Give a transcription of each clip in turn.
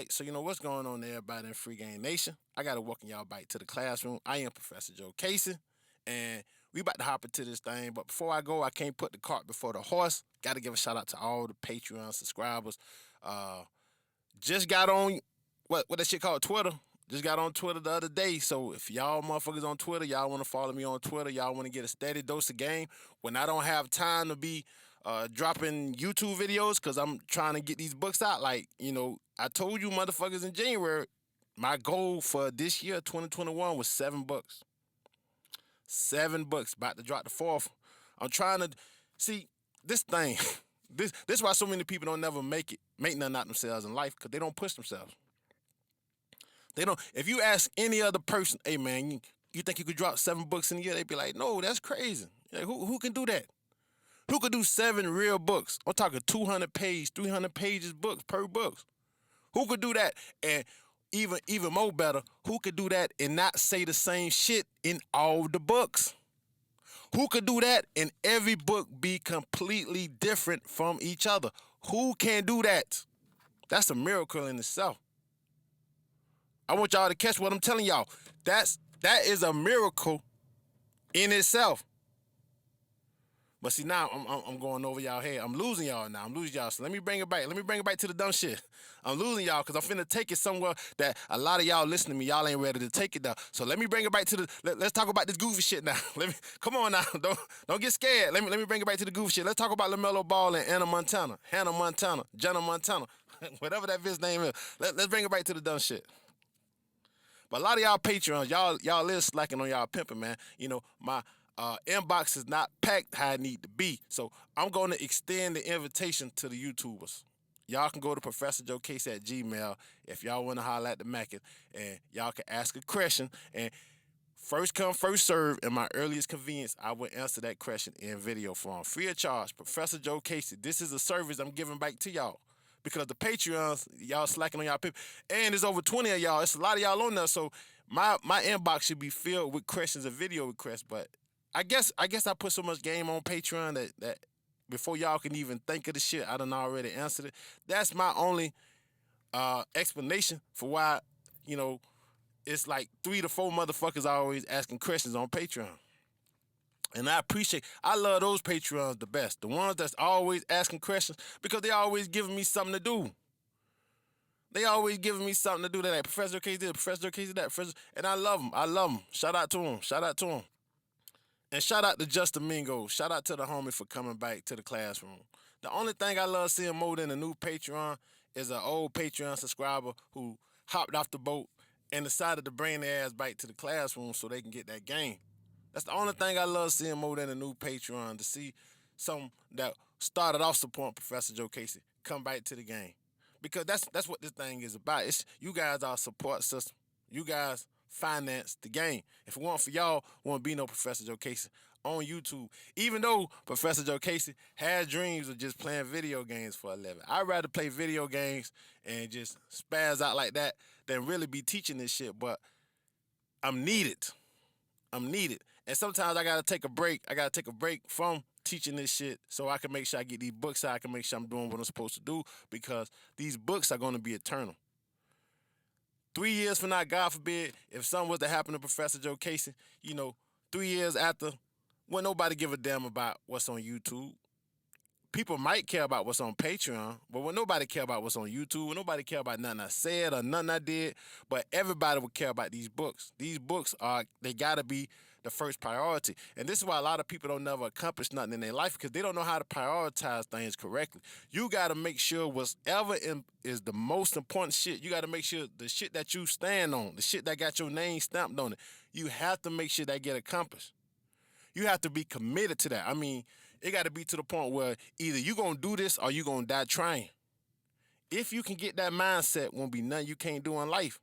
Alright, so you know what's going on, everybody in Free Game Nation. I gotta welcome y'all back to the classroom. I am Professor Jokasey, and we about to hop into this thing. But before I go, I can't put the cart before the horse. Gotta give a shout out to all the Patreon subscribers. Uh, just got on what that shit called Twitter. Just got on Twitter the other day. So if y'all motherfuckers on Twitter, y'all want to follow me on Twitter, y'all want to get a steady dose of game when I don't have time to be dropping YouTube videos because I'm trying to get these books out. Like, you know, I told you motherfuckers in January, my goal for this year, 2021, was 7 books. 7 books. About to drop the fourth. I'm trying to see this thing. This is why so many people don't never make nothing out themselves in life, because they don't push themselves. They don't. If you ask any other person, hey man, you think you could drop 7 books in a year? They'd be like, no, that's crazy. Like, who can do that? Who could do 7 real books? I'm talking 200 page, 300 pages books per book. Who could do that? And even more better, who could do that and not say the same shit in all the books? Who could do that and every book be completely different from each other? Who can do that? That's a miracle in itself. I want y'all to catch what I'm telling y'all. That is a miracle in itself. But see, now I'm going over y'all head. I'm losing y'all now. I'm losing y'all. So let me bring it back. Let me bring it back to the dumb shit. I'm losing y'all because I'm finna take it somewhere that a lot of y'all listening to me, y'all ain't ready to take it though. So let me bring it back to the. Let's talk about this goofy shit now. Come on now. Don't get scared. Let me bring it back to the goofy shit. Let's talk about Lamelo Ball and Hannah Montana, Jenna Montana, whatever that bitch name is. Let's bring it back to the dumb shit. But a lot of y'all Patreons, y'all is slacking on y'all pimping, man. You know, my inbox is not packed how it need to be. So I'm going to extend the invitation to the YouTubers. Y'all can go to ProfessorJoeCasey@gmail if y'all want to holler at the Mackin, and y'all can ask a question. And first come, first serve, in my earliest convenience, I will answer that question in video form. Free of charge. Professor Jokasey, this is a service I'm giving back to y'all. Because the Patreons, y'all slacking on y'all people. And there's over 20 of y'all. It's a lot of y'all on there. So my inbox should be filled with questions and video requests. But I guess I put so much game on Patreon that before y'all can even think of the shit, I done already answered it. That's my only explanation for why, you know, it's like 3 to 4 motherfuckers always asking questions on Patreon. And I love those Patreons the best. The ones that's always asking questions, because they always giving me something to do. They always giving me something to do. They're like, Professor Casey this, Professor Casey that, Professor. And I love them. Shout out to them. And shout out to Justin Mingo. Shout out to the homie for coming back to the classroom. The only thing I love seeing more than a new Patreon is an old Patreon subscriber who hopped off the boat and decided to bring their ass back to the classroom so they can get that game. That's the only thing I love seeing more than a new Patreon, to see some that started off supporting Professor Jokasey come back to the game. Because that's what this thing is about. It's you guys are a support system. You guys finance the game. If it weren't for y'all, wouldn't be no Professor Jokasey on YouTube. Even though Professor Jokasey has dreams of just playing video games for a living. I'd rather play video games and just spaz out like that than really be teaching this shit. But I'm needed. And sometimes I gotta take a break. I gotta take a break from teaching this shit so I can make sure I get these books out. I can make sure I'm doing what I'm supposed to do, because these books are gonna be eternal. 3 years from now, God forbid, if something was to happen to Professor Jokasey, 3 years after, wouldn't nobody give a damn about what's on YouTube. People might care about what's on Patreon, but when nobody care about what's on YouTube, when nobody care about nothing I said or nothing I did, but everybody would care about these books. These books they gotta be the first priority. And this is why a lot of people don't never accomplish nothing in their life, because they don't know how to prioritize things correctly. You gotta make sure whatever is the most important shit, you gotta make sure the shit that you stand on, the shit that got your name stamped on it, you have to make sure that get accomplished. You have to be committed to that. I mean, it got to be to the point where either you going to do this or you going to die trying. If you can get that mindset, won't be nothing you can't do in life.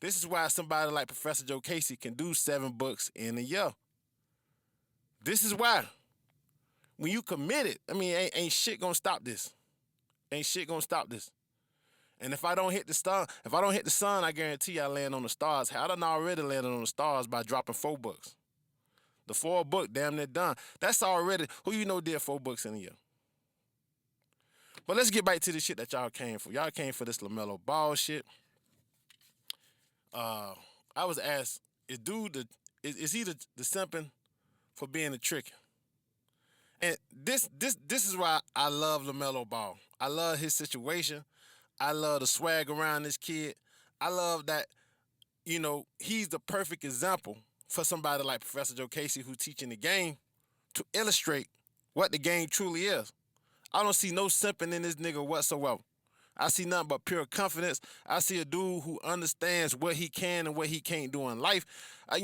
This is why somebody like Professor Jokasey can do 7 books in a year. This is why. When you committed, I mean, ain't shit going to stop this. Ain't shit going to stop this. And if I don't hit the sun, I guarantee I land on the stars. I done already landed on the stars by dropping 4 books. The 4 book, damn near done. That's already, who you know did 4 books in a year? But let's get back to the shit that y'all came for. Y'all came for this Lamelo Ball shit. I was asked, is he the simping for being a trick? And this is why I love Lamelo Ball. I love his situation. I love the swag around this kid. I love that, he's the perfect example for somebody like Professor Jokasey who's teaching the game to illustrate what the game truly is. I don't see no simping in this nigga whatsoever. I see nothing but pure confidence. I see a dude who understands what he can and what he can't do in life. I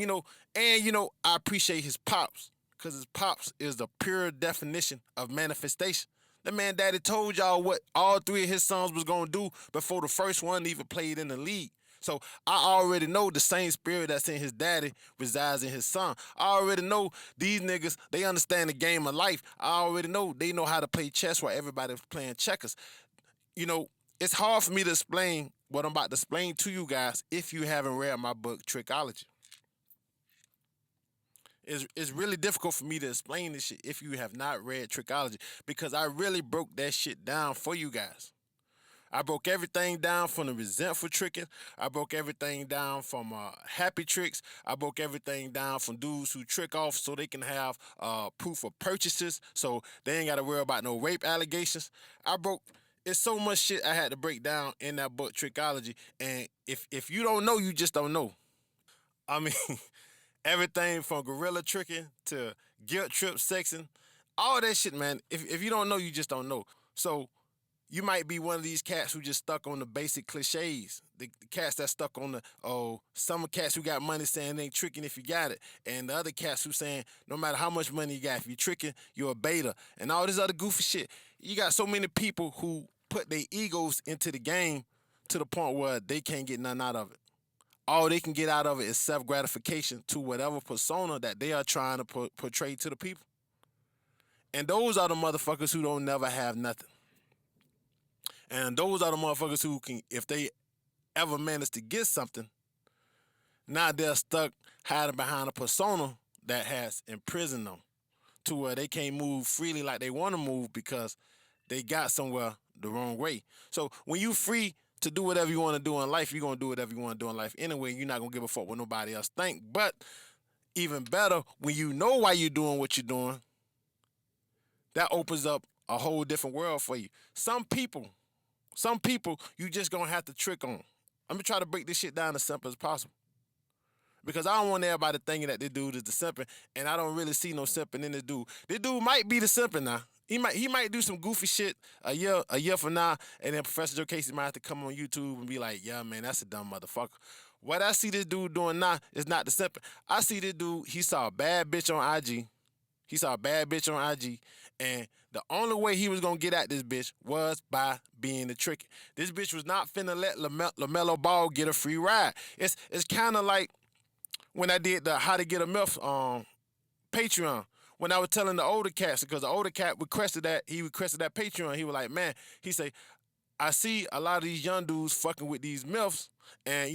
appreciate his pops, because his pops is the pure definition of manifestation. The man daddy told y'all what all three of his sons was going to do before the first one even played in the league. So I already know the same spirit that's in his daddy resides in his son. I already know these niggas, they understand the game of life. I already know they know how to play chess while everybody's playing checkers. It's hard for me to explain what I'm about to explain to you guys if you haven't read my book, Trickology. It's really difficult for me to explain this shit if you have not read Trickology, because I really broke that shit down for you guys. I broke everything down from the resentful tricking. I broke everything down from happy tricks. I broke everything down from dudes who trick off so they can have proof of purchases, so they ain't got to worry about no rape allegations. It's so much shit I had to break down in that book, Trickology. And if you don't know, you just don't know. I mean, everything from gorilla tricking to guilt trip sexing, all that shit, man. If you don't know, you just don't know. So you might be one of these cats who just stuck on the basic cliches. The cats that stuck on some cats who got money saying they ain't tricking if you got it. And the other cats who saying no matter how much money you got, if you're tricking, you're a beta. And all this other goofy shit. You got so many people who put their egos into the game to the point where they can't get nothing out of it. All they can get out of it is self-gratification to whatever persona that they are trying to portray to the people. And those are the motherfuckers who don't never have nothing. And those are the motherfuckers who can, if they ever manage to get something, now they're stuck hiding behind a persona that has imprisoned them to where they can't move freely like they want to move because they got somewhere the wrong way. So when you free to do whatever you want to do in life, you're going to do whatever you want to do in life anyway. You're not going to give a fuck what nobody else think. But even better, when you know why you're doing what you're doing, that opens up a whole different world for you. Some people, you just going to have to trick on. I'm going to try to break this shit down as simple as possible. Because I don't want everybody thinking that this dude is the simping, and I don't really see no simping in this dude. This dude might be the simping now. He might do some goofy shit a year from now, and then Professor Jokasey might have to come on YouTube and be like, yeah, man, that's a dumb motherfucker. What I see this dude doing now is not the simping. I see this dude, he saw a bad bitch on IG. And the only way he was going to get at this bitch was by being the tricky. This bitch was not finna let Lamelo Ball get a free ride. It's kind of like when I did the How to Get a MILF Patreon, when I was telling the older cats, because the older cat requested that Patreon. He was like, man, he say, I see a lot of these young dudes fucking with these MILFs, and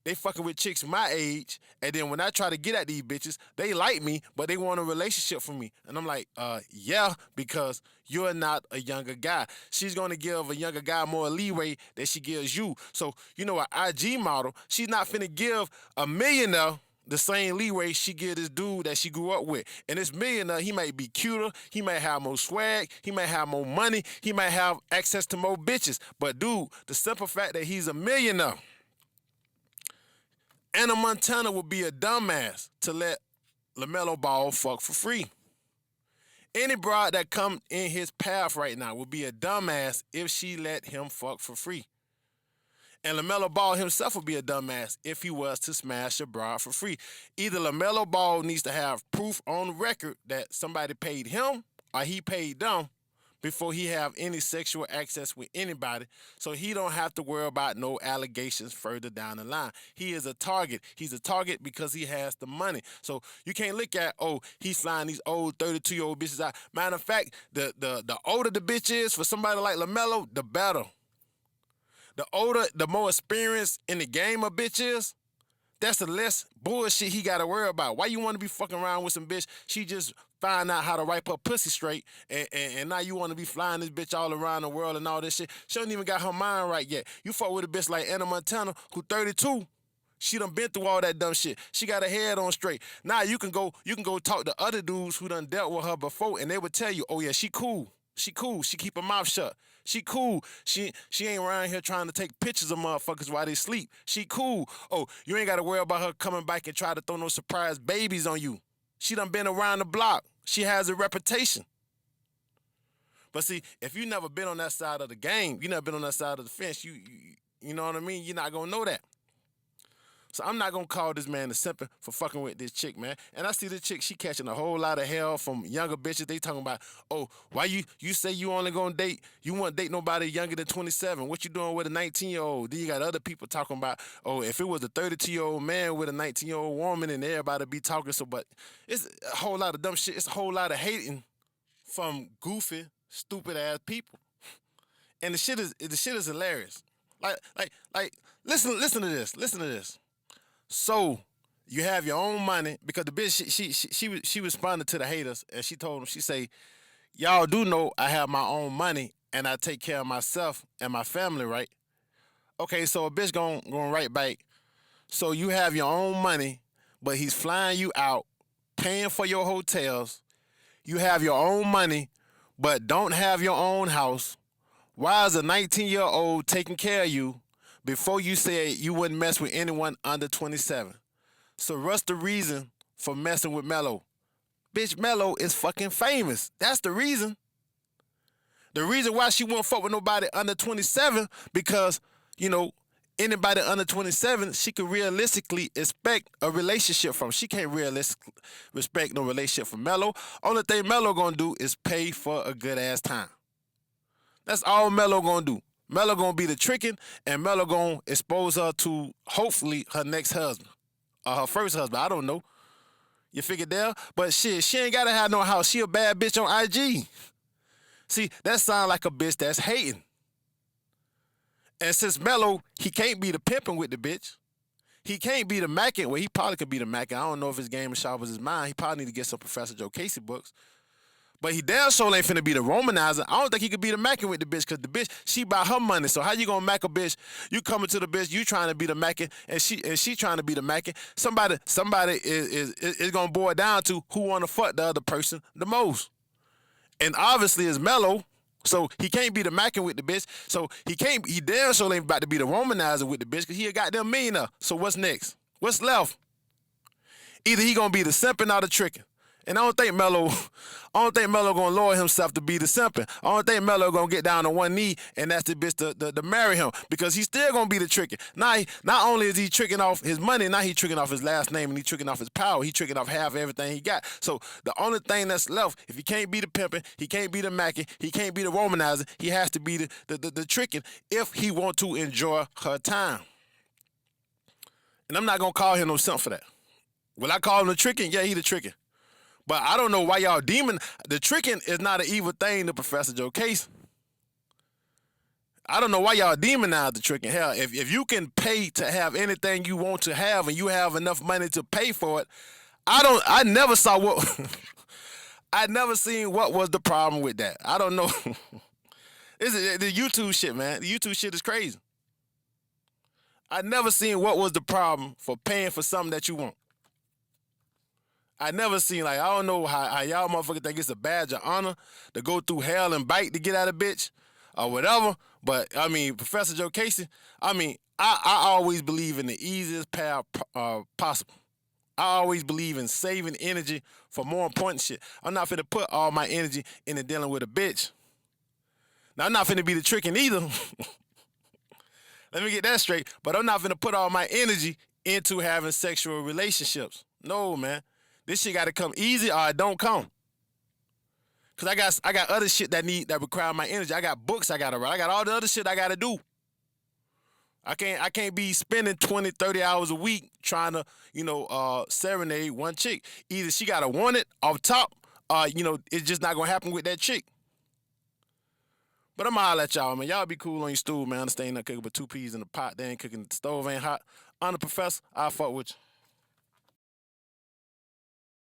they fucking with chicks my age, and then when I try to get at these bitches, they like me, but they want a relationship from me. And I'm like, yeah, because you're not a younger guy. She's gonna give a younger guy more leeway than she gives you. So, an IG model, she's not finna give a millionaire the same leeway she give this dude that she grew up with. And this millionaire, he might be cuter, he might have more swag, he might have more money, he might have access to more bitches. But dude, the simple fact that he's a millionaire, Anna Montana would be a dumbass to let Lamelo Ball fuck for free. Any broad that come in his path right now would be a dumbass if she let him fuck for free. And Lamelo Ball himself would be a dumbass if he was to smash a broad for free. Either Lamelo Ball needs to have proof on record that somebody paid him or he paid them before he have any sexual access with anybody, so he don't have to worry about no allegations further down the line. He is a target. He's a target because he has the money. So you can't look at, he's flying these old 32-year-old bitches out. Matter of fact, the older the bitch is for somebody like Lamelo, the better. The older, the more experienced in the game a bitch is, That's the less bullshit he gotta worry about. Why you wanna be fucking around with some bitch? She just find out how to wipe her pussy straight, and now you wanna be flying this bitch all around the world and all this shit. She don't even got her mind right yet. You fuck with a bitch like Anna Montana, who 32. She done been through all that dumb shit. She got her head on straight. Now you can go talk to other dudes who done dealt with her before, and they would tell you, oh yeah, she cool. She cool. She keep her mouth shut. She cool. She ain't around here trying to take pictures of motherfuckers while they sleep. She cool. Oh, you ain't got to worry about her coming back and try to throw no surprise babies on you. She done been around the block. She has a reputation. But see, if you never been on that side of the game, you never been on that side of the fence, you know what I mean? You're not going to know that. So I'm not gonna call this man a simping for fucking with this chick, man. And I see this chick, she catching a whole lot of hell from younger bitches. They talking about, oh, why you say you only gonna date, you won't date nobody younger than 27. What you doing with a 19-year-old? Then you got other people talking about, oh, if it was a 32-year-old man with a 19-year-old woman, and everybody be talking so. But it's a whole lot of dumb shit. It's a whole lot of hating from goofy, stupid ass people. And the shit is hilarious. Like, listen to this. Listen to this. So you have your own money, because the bitch she responded to the haters, and she told them, she say, y'all do know I have my own money and I take care of myself and my family, right? Okay, so a bitch going right back. So you have your own money, but he's flying you out, paying for your hotels. You have your own money, but don't have your own house. Why is a 19-year-old taking care of you before you said you wouldn't mess with anyone under 27? So what's the reason for messing with Melo? Bitch, Melo is fucking famous. That's the reason. The reason why she won't fuck with nobody under 27, because, anybody under 27, she could realistically expect a relationship from. She can't realistically respect no relationship from Melo. Only thing Melo gonna do is pay for a good ass time. That's all Melo gonna do. Melo gonna be the tricking, and Melo gonna expose her to, hopefully, her next husband. Or her first husband, I don't know. You figured there? But shit, she ain't gotta have no house. She a bad bitch on IG. See, that sound like a bitch that's hating. And since Melo, he can't be the pimping with the bitch. He can't be the macking. Well, he probably could be the macking. I don't know if his game is sharp as his mind. He probably need to get some Professor Jokasey books. But he damn sure ain't finna be the Womanizer. I don't think he could be the macking with the bitch, because the bitch, she buy her money. So how you gonna mack a bitch? You coming to the bitch, you trying to be the macking, and she trying to be the macking. Somebody is gonna boil down to who wanna fuck the other person the most. And obviously it's Melo, so he can't be the macking with the bitch. So he damn sure ain't about to be the Womanizer with the bitch, because he a goddamn millionaire. So what's next? What's left? Either he gonna be the simping or the tricking. And I don't think Melo gonna lower himself to be the simping. I don't think Melo gonna get down on one knee and ask the bitch to marry him, because he's still gonna be the tricking. Now, not only is he tricking off his money, now he tricking off his last name, and he tricking off his power. He tricking off half of everything he got. So the only thing that's left, if he can't be the pimping, he can't be the macking, he can't be the womanizer, he has to be the tricking if he want to enjoy her time. And I'm not gonna call him no simp for that. Will I call him the tricking? Yeah, he the tricking. But I don't know why y'all the tricking is not an evil thing to Professor Jokasey. I don't know why y'all demonize the tricking. Hell, if you can pay to have anything you want to have, and you have enough money to pay for it, I never saw what I never seen what was the problem with that. I don't know. It's the YouTube shit, man. The YouTube shit is crazy. I never seen what was the problem for paying for something that you want. I never seen, I don't know how y'all motherfuckers think it's a badge of honor to go through hell and bite to get out of bitch or whatever. But, Professor Jokasey, I always believe in the easiest path possible. I always believe in saving energy for more important shit. I'm not finna put all my energy into dealing with a bitch. Now, I'm not finna be the tricking either. Let me get that straight. But I'm not finna put all my energy into having sexual relationships. No, man. This shit gotta come easy or it don't come. Cause I got other shit that require my energy. I got books I gotta write. I got all the other shit I gotta do. I can't be spending 20, 30 hours a week trying to, serenade one chick. Either she gotta want it off top, it's just not gonna happen with that chick. But I'm gonna holler at y'all, man. Y'all be cool on your stool, man. Understand not cooking but 2 peas in the pot. They ain't cooking, the stove ain't hot. I'm the professor. I'll fuck with you.